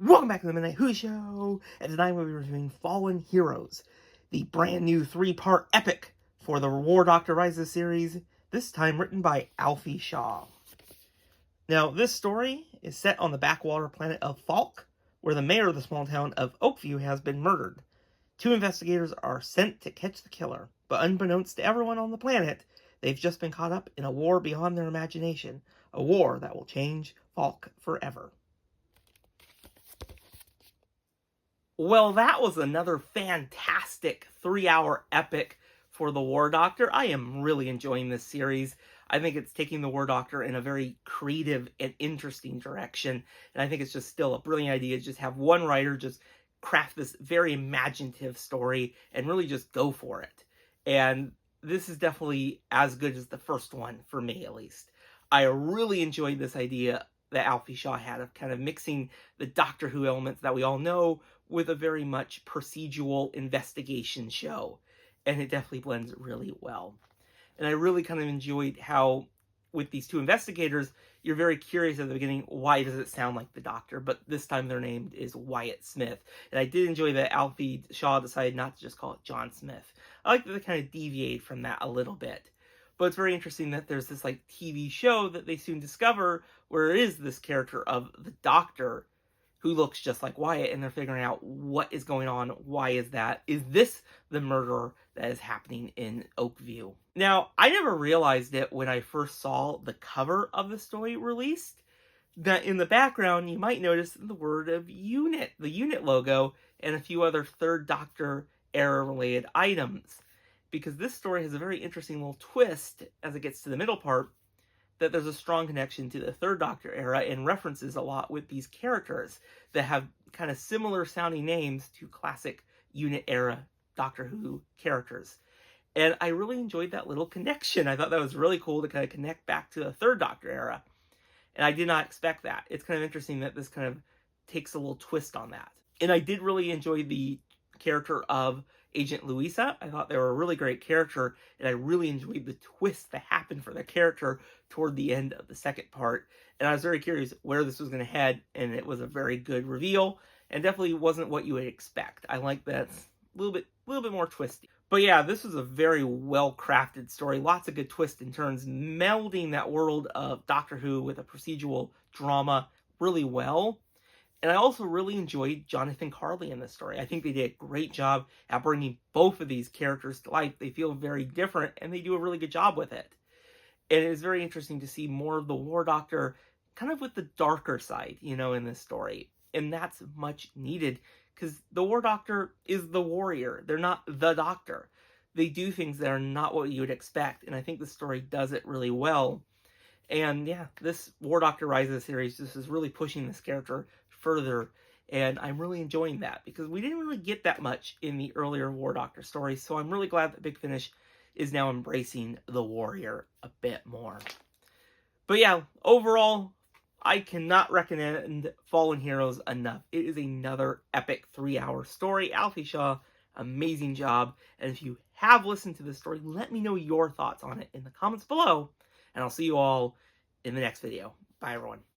Welcome back to the Midnight Who Show, and tonight we'll be reviewing Fallen Heroes, the brand new 3-part epic for the War Doctor Rises series, this time written by Alfie Shaw. Now, this story is set on the backwater planet of Falk, where the mayor of the small town of Oakview has been murdered. 2 investigators are sent to catch the killer, but unbeknownst to everyone on the planet, they've just been caught up in a war beyond their imagination, a war that will change Falk forever. Well, that was another fantastic 3-hour epic for the War Doctor. I am really enjoying this series. I think it's taking the War Doctor in a very creative and interesting direction. And I think it's just still a brilliant idea to just have one writer just craft this very imaginative story and really just go for it. And this is definitely as good as the first one, for me at least. I really enjoyed this idea that Alfie Shaw had of kind of mixing the Doctor Who elements that we all know with a very much procedural investigation show. And it definitely blends really well. And I really kind of enjoyed how, with these 2 investigators, you're very curious at the beginning, why does it sound like the Doctor? But this time their name is Wyatt Smith. And I did enjoy that Alfie Shaw decided not to just call it John Smith. I like that they kind of deviate from that a little bit. But it's very interesting that there's this like TV show that they soon discover where it is this character of the Doctor who looks just like Wyatt, and they're figuring out what is going on. Why is that? Is this the murder that is happening in Oakview? Now, I never realized it when I first saw the cover of the story released, that in the background you might notice the word of UNIT, the UNIT logo, and a few other 3rd Doctor era related items. Because this story has a very interesting little twist as it gets to the middle part, that there's a strong connection to the 3rd Doctor era and references a lot with these characters that have kind of similar sounding names to classic UNIT era Doctor Who characters. And I really enjoyed that little connection. I thought that was really cool to kind of connect back to the 3rd Doctor era. And I did not expect that. It's kind of interesting that this kind of takes a little twist on that. And I did really enjoy the character of Agent Louisa. I thought they were a really great character, and I really enjoyed the twist that happened for the character toward the end of the 2nd part. And I was very curious where this was going to head, and it was a very good reveal, and definitely wasn't what you would expect. I like that it's a little bit more twisty. But yeah, this was a very well-crafted story. Lots of good twists and turns, melding that world of Doctor Who with a procedural drama really well. And I also really enjoyed Jonathan Carley in this story. I think they did a great job at bringing both of these characters to life. They feel very different, and they do a really good job with it. And it is very interesting to see more of the War Doctor kind of with the darker side, in this story. And that's much needed, because the War Doctor is the warrior. They're not the Doctor. They do things that are not what you would expect, and I think the story does it really well. And yeah, this War Doctor Rises series just is really pushing this character further, and I'm really enjoying that, because we didn't really get that much in the earlier War Doctor stories, so I'm really glad that Big Finish is now embracing the warrior a bit more. But yeah, overall, I cannot recommend Fallen Heroes enough. It is another epic 3-hour story. Alfie Shaw, amazing job. And if you have listened to this story, let me know your thoughts on it in the comments below, and I'll see you all in the next video. Bye, everyone.